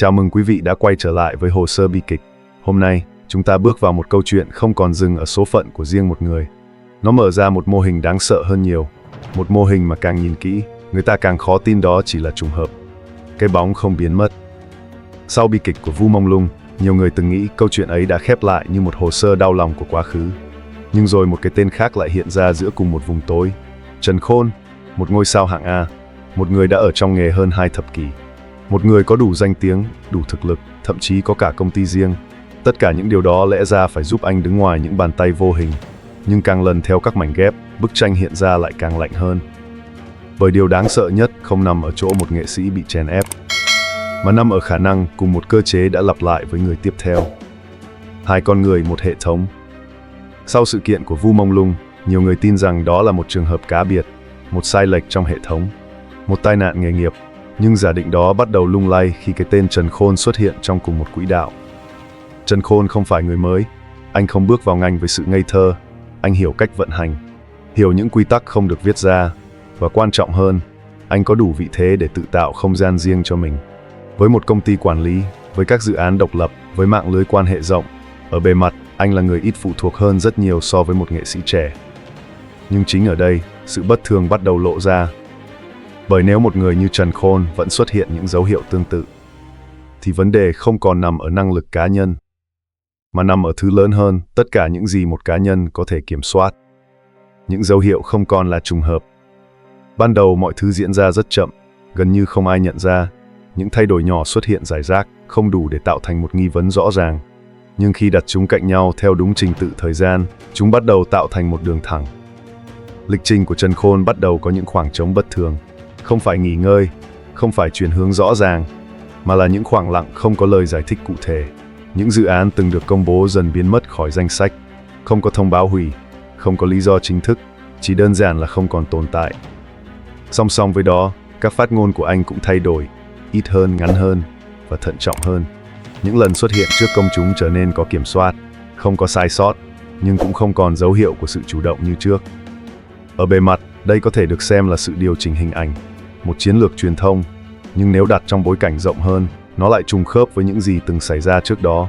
Chào mừng quý vị đã quay trở lại với Hồ sơ bi kịch. Hôm nay, chúng ta bước vào một câu chuyện không còn dừng ở số phận của riêng một người. Nó mở ra một mô hình đáng sợ hơn nhiều. Một mô hình mà càng nhìn kỹ, người ta càng khó tin đó chỉ là trùng hợp. Cái bóng không biến mất. Sau bi kịch của Vu Mông Lung, nhiều người từng nghĩ câu chuyện ấy đã khép lại như một hồ sơ đau lòng của quá khứ. Nhưng rồi một cái tên khác lại hiện ra giữa cùng một vùng tối. Trần Khôn, một ngôi sao hạng A, một người đã ở trong nghề hơn 2 thập kỷ. Một người có đủ danh tiếng, đủ thực lực, thậm chí có cả công ty riêng. Tất cả những điều đó lẽ ra phải giúp anh đứng ngoài những bàn tay vô hình. Nhưng càng lần theo các mảnh ghép, bức tranh hiện ra lại càng lạnh hơn. Bởi điều đáng sợ nhất không nằm ở chỗ một nghệ sĩ bị chèn ép, mà nằm ở khả năng cùng một cơ chế đã lặp lại với người tiếp theo. Hai con người, một hệ thống. Sau sự kiện của Vu Mông Lung, nhiều người tin rằng đó là một trường hợp cá biệt, một sai lệch trong hệ thống, một tai nạn nghề nghiệp. Nhưng giả định đó bắt đầu lung lay khi cái tên Trần Khôn xuất hiện trong cùng một quỹ đạo. Trần Khôn không phải người mới, anh không bước vào ngành với sự ngây thơ, anh hiểu cách vận hành, hiểu những quy tắc không được viết ra, và quan trọng hơn, anh có đủ vị thế để tự tạo không gian riêng cho mình. Với một công ty quản lý, với các dự án độc lập, với mạng lưới quan hệ rộng, ở bề mặt, anh là người ít phụ thuộc hơn rất nhiều so với một nghệ sĩ trẻ. Nhưng chính ở đây, sự bất thường bắt đầu lộ ra. Bởi nếu một người như Trần Khôn vẫn xuất hiện những dấu hiệu tương tự, thì vấn đề không còn nằm ở năng lực cá nhân, mà nằm ở thứ lớn hơn, tất cả những gì một cá nhân có thể kiểm soát. Những dấu hiệu không còn là trùng hợp. Ban đầu mọi thứ diễn ra rất chậm, gần như không ai nhận ra. Những thay đổi nhỏ xuất hiện rải rác, không đủ để tạo thành một nghi vấn rõ ràng. Nhưng khi đặt chúng cạnh nhau theo đúng trình tự thời gian, chúng bắt đầu tạo thành một đường thẳng. Lịch trình của Trần Khôn bắt đầu có những khoảng trống bất thường. Không phải nghỉ ngơi, không phải chuyển hướng rõ ràng, mà là những khoảng lặng không có lời giải thích cụ thể. Những dự án từng được công bố dần biến mất khỏi danh sách, không có thông báo hủy, không có lý do chính thức, chỉ đơn giản là không còn tồn tại. Song song với đó, các phát ngôn của anh cũng thay đổi, ít hơn, ngắn hơn và thận trọng hơn. Những lần xuất hiện trước công chúng trở nên có kiểm soát, không có sai sót, nhưng cũng không còn dấu hiệu của sự chủ động như trước. Ở bề mặt, đây có thể được xem là sự điều chỉnh hình ảnh, một chiến lược truyền thông, nhưng nếu đặt trong bối cảnh rộng hơn, nó lại trùng khớp với những gì từng xảy ra trước đó.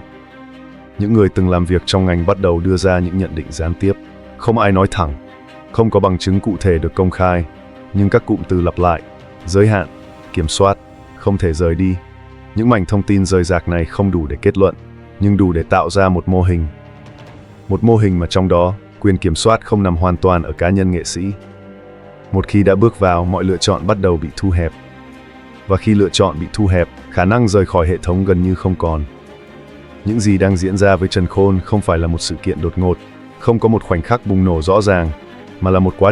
Những người từng làm việc trong ngành bắt đầu đưa ra những nhận định gián tiếp. Không ai nói thẳng, không có bằng chứng cụ thể được công khai, nhưng các cụm từ lặp lại, giới hạn, kiểm soát, không thể rời đi. Những mảnh thông tin rời rạc này không đủ để kết luận, nhưng đủ để tạo ra một mô hình. Một mô hình mà trong đó, quyền kiểm soát không nằm hoàn toàn ở cá nhân nghệ sĩ. Một khi đã bước vào, mọi lựa chọn bắt đầu bị thu hẹp. Và khi lựa chọn bị thu hẹp, khả năng rời khỏi hệ thống gần như không còn. Những gì đang diễn ra với Trần Khôn không phải là một sự kiện đột ngột, không có một khoảnh khắc bùng nổ rõ ràng, mà là một quá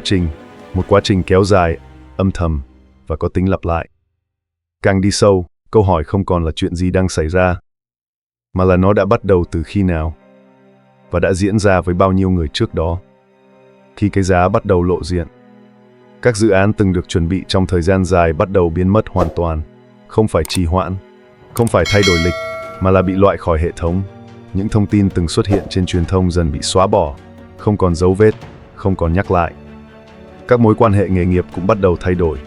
trình kéo dài, âm thầm và có tính lặp lại. Càng đi sâu, câu hỏi không còn là chuyện gì đang xảy ra, mà là nó đã bắt đầu từ khi nào, và đã diễn ra với bao nhiêu người trước đó. Khi cái giá bắt đầu lộ diện, các dự án từng được chuẩn bị trong thời gian dài bắt đầu biến mất hoàn toàn, không phải trì hoãn, không phải thay đổi lịch, mà là bị loại khỏi hệ thống. Những thông tin từng xuất hiện trên truyền thông dần bị xóa bỏ, không còn dấu vết, không còn nhắc lại. Các mối quan hệ nghề nghiệp cũng bắt đầu thay đổi.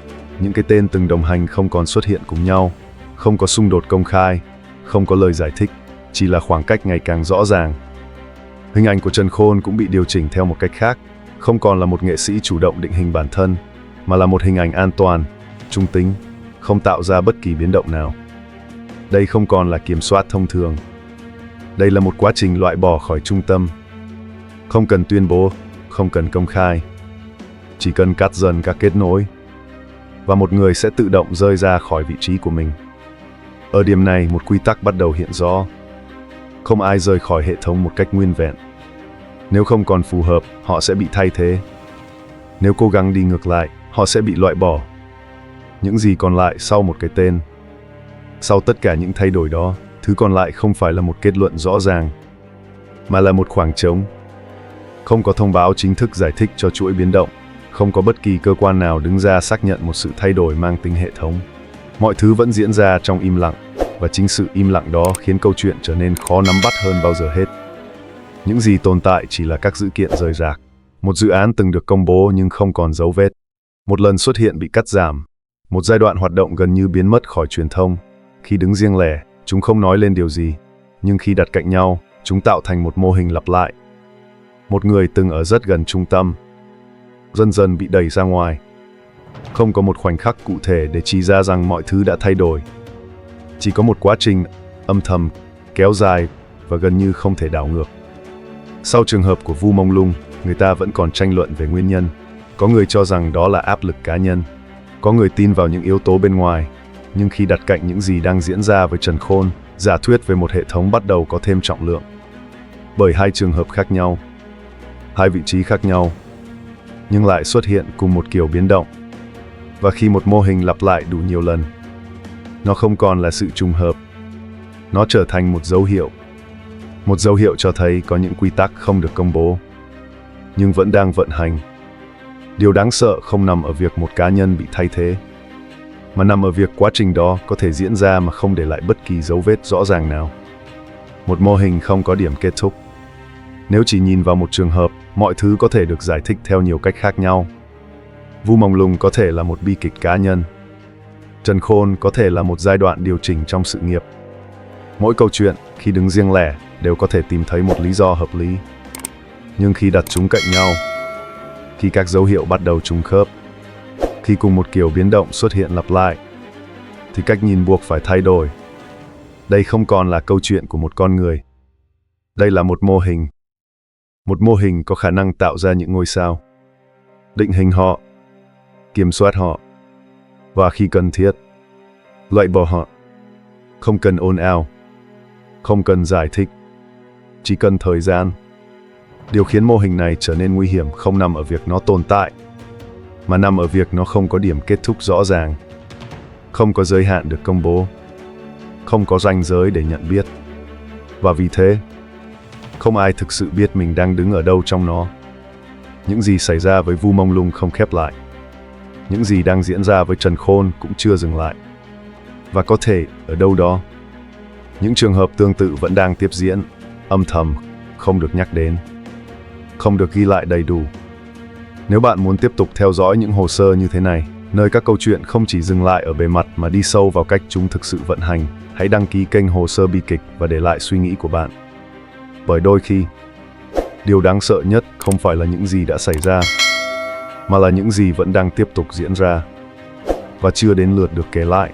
Những cái tên từng đồng hành không còn xuất hiện cùng nhau, không có xung đột công khai, không có lời giải thích, chỉ là khoảng cách ngày càng rõ ràng. Hình ảnh của Trần Khôn cũng bị điều chỉnh theo một cách khác, không còn là một nghệ sĩ chủ động định hình bản thân, mà là một hình ảnh an toàn, trung tính, không tạo ra bất kỳ biến động nào. Đây không còn là kiểm soát thông thường. Đây là một quá trình loại bỏ khỏi trung tâm. Không cần tuyên bố, không cần công khai. Chỉ cần cắt dần các kết nối, và một người sẽ tự động rơi ra khỏi vị trí của mình. Ở điểm này, một quy tắc bắt đầu hiện rõ. Không ai rời khỏi hệ thống một cách nguyên vẹn. Nếu không còn phù hợp, họ sẽ bị thay thế. Nếu cố gắng đi ngược lại, họ sẽ bị loại bỏ. Những gì còn lại sau một cái tên. Sau tất cả những thay đổi đó, thứ còn lại không phải là một kết luận rõ ràng, mà là một khoảng trống. Không có thông báo chính thức giải thích cho chuỗi biến động, không có bất kỳ cơ quan nào đứng ra xác nhận một sự thay đổi mang tính hệ thống. Mọi thứ vẫn diễn ra trong im lặng, và chính sự im lặng đó khiến câu chuyện trở nên khó nắm bắt hơn bao giờ hết. Những gì tồn tại chỉ là các dữ kiện rời rạc. Một dự án từng được công bố nhưng không còn dấu vết. Một lần xuất hiện bị cắt giảm. Một giai đoạn hoạt động gần như biến mất khỏi truyền thông. Khi đứng riêng lẻ, Chúng không nói lên điều gì, nhưng khi đặt cạnh nhau, chúng tạo thành một mô hình lặp lại. Một người từng ở rất gần trung tâm, dần dần bị đẩy ra ngoài. Không có một khoảnh khắc cụ thể để chỉ ra rằng mọi thứ đã thay đổi. Chỉ có một quá trình âm thầm, kéo dài và gần như không thể đảo ngược. Sau trường hợp của Vu Mông Lung, người ta vẫn còn tranh luận về nguyên nhân. Có người cho rằng đó là áp lực cá nhân. Có người tin vào những yếu tố bên ngoài. Nhưng khi đặt cạnh những gì đang diễn ra với Trần Khôn, giả thuyết về một hệ thống bắt đầu có thêm trọng lượng. Bởi hai trường hợp khác nhau, hai vị trí khác nhau, nhưng lại xuất hiện cùng một kiểu biến động. Và khi một mô hình lặp lại đủ nhiều lần, nó không còn là sự trùng hợp. Nó trở thành một dấu hiệu. Một dấu hiệu cho thấy có những quy tắc không được công bố, nhưng vẫn đang vận hành. Điều đáng sợ không nằm ở việc một cá nhân bị thay thế, mà nằm ở việc quá trình đó có thể diễn ra mà không để lại bất kỳ dấu vết rõ ràng nào. Một mô hình không có điểm kết thúc. Nếu chỉ nhìn vào một trường hợp, mọi thứ có thể được giải thích theo nhiều cách khác nhau. Vu Mông Lung có thể là một bi kịch cá nhân. Trần Khôn có thể là một giai đoạn điều chỉnh trong sự nghiệp. Mỗi câu chuyện, khi đứng riêng lẻ, đều có thể tìm thấy một lý do hợp lý. Nhưng khi đặt chúng cạnh nhau, khi các dấu hiệu bắt đầu trùng khớp, khi cùng một kiểu biến động xuất hiện lặp lại, thì cách nhìn buộc phải thay đổi. Đây không còn là câu chuyện của một con người. Đây là một mô hình. Một mô hình có khả năng tạo ra những ngôi sao, định hình họ, kiểm soát họ, và khi cần thiết, loại bỏ họ. Không cần ồn ào, không cần giải thích, chỉ cần thời gian. Điều khiến mô hình này trở nên nguy hiểm không nằm ở việc nó tồn tại, mà nằm ở việc nó không có điểm kết thúc rõ ràng, không có giới hạn được công bố, không có ranh giới để nhận biết. Và vì thế, không ai thực sự biết mình đang đứng ở đâu trong nó. Những gì xảy ra với Vu Mông Lung không khép lại. Những gì đang diễn ra với Trần Khôn cũng chưa dừng lại. Và có thể, ở đâu đó, những trường hợp tương tự vẫn đang tiếp diễn, âm thầm, không được nhắc đến, không được ghi lại đầy đủ. Nếu bạn muốn tiếp tục theo dõi những hồ sơ như thế này, nơi các câu chuyện không chỉ dừng lại ở bề mặt mà đi sâu vào cách chúng thực sự vận hành, hãy đăng ký kênh Hồ Sơ Bi Kịch và để lại suy nghĩ của bạn. Bởi đôi khi, điều đáng sợ nhất không phải là những gì đã xảy ra, mà là những gì vẫn đang tiếp tục diễn ra và chưa đến lượt được kể lại.